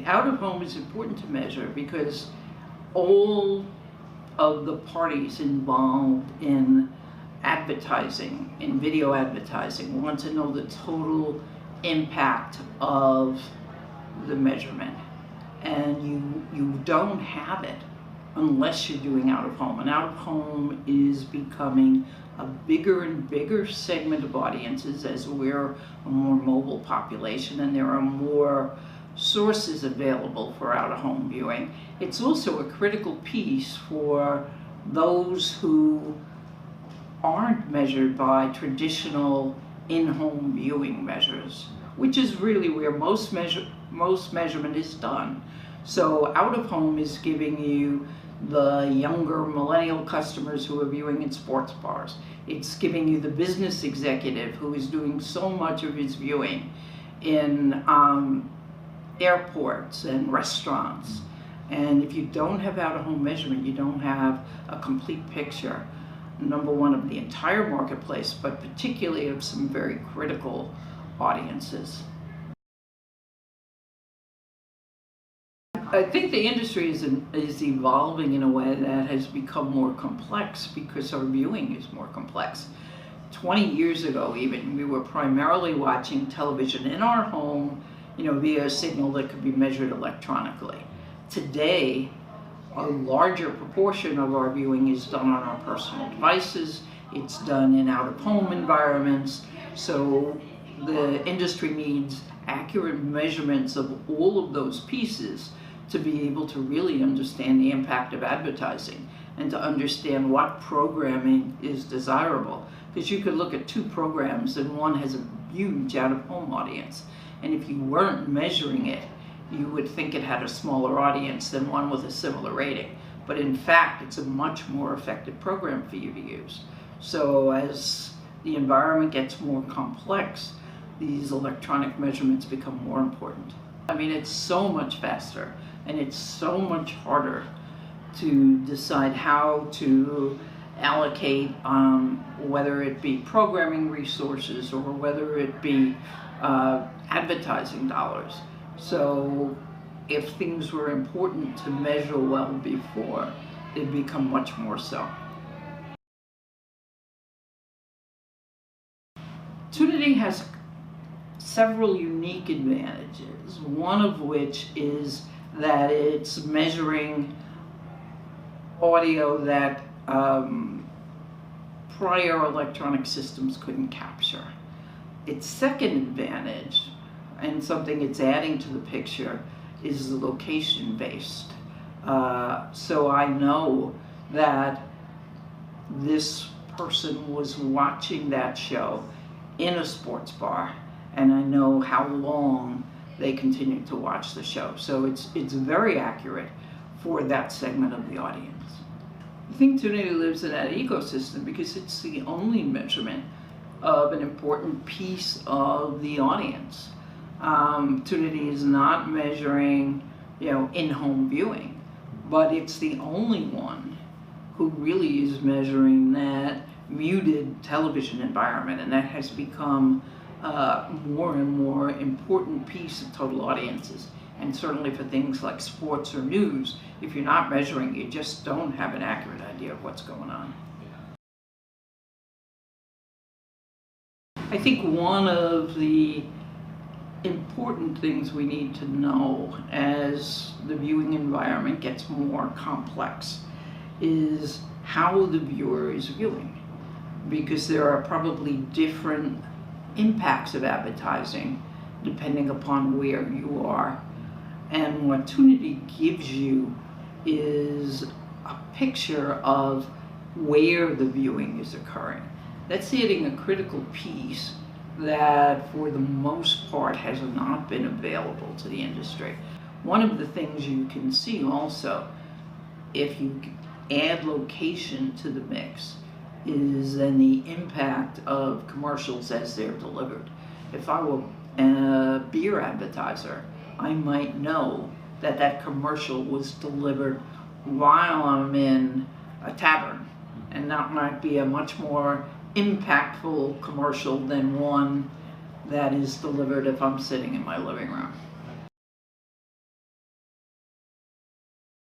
Out of home is important to measure because all of the parties involved in advertising, in video advertising, want to know the total impact of the measurement. And you don't have it unless you're doing out of home. And out of home is becoming a bigger and bigger segment of audiences as we're a more mobile population and there are more sources available for out of home viewing. It's also a critical piece for those who aren't measured by traditional in-home viewing measures, which is really where most measurement is done. So out of home is giving you the younger millennial customers who are viewing in sports bars. It's giving you the business executive who is doing so much of his viewing in airports and restaurants. And if you don't have out-of-home measurement, you don't have a complete picture, number one, of the entire marketplace, but particularly of some very critical audiences. I think the industry is evolving in a way that has become more complex because our viewing is more complex. 20 years ago even, we were primarily watching television in our home, via a signal that could be measured electronically. Today, a larger proportion of our viewing is done on our personal devices. It's done in out-of-home environments. So the industry needs accurate measurements of all of those pieces to be able to really understand the impact of advertising and to understand what programming is desirable. Because you could look at two programs and one has a huge out-of-home audience. And if you weren't measuring it, you would think it had a smaller audience than one with a similar rating. But in fact, it's a much more effective program for you to use. So as the environment gets more complex, these electronic measurements become more important. I mean, it's so much faster and it's so much harder to decide how to allocate, whether it be programming resources or whether it be advertising dollars. So if things were important to measure well before, they've become much more so. Tunity has several unique advantages, one of which is that it's measuring audio that prior electronic systems couldn't capture. Its second advantage, and something it's adding to the picture, is the location-based. So I know that this person was watching that show in a sports bar, and I know how long they continued to watch the show. So it's very accurate for that segment of the audience. I think Tunity lives in that ecosystem because it's the only measurement of an important piece of the audience. Tunity is not measuring, in-home viewing, but it's the only one who really is measuring that muted television environment, and that has become more and more important piece of total audiences. And certainly for things like sports or news, if you're not measuring, you just don't have an accurate idea of what's going on. I think one of the important things we need to know as the viewing environment gets more complex is how the viewer is viewing, because there are probably different impacts of advertising depending upon where you are. And what Tunity gives you is a picture of where the viewing is occurring. That's adding a critical piece that for the most part has not been available to the industry. One of the things you can see also, if you add location to the mix, is then the impact of commercials as they're delivered. If I were a beer advertiser, I might know that that commercial was delivered while I'm in a tavern, and that might be a much more impactful commercial than one that is delivered if I'm sitting in my living room.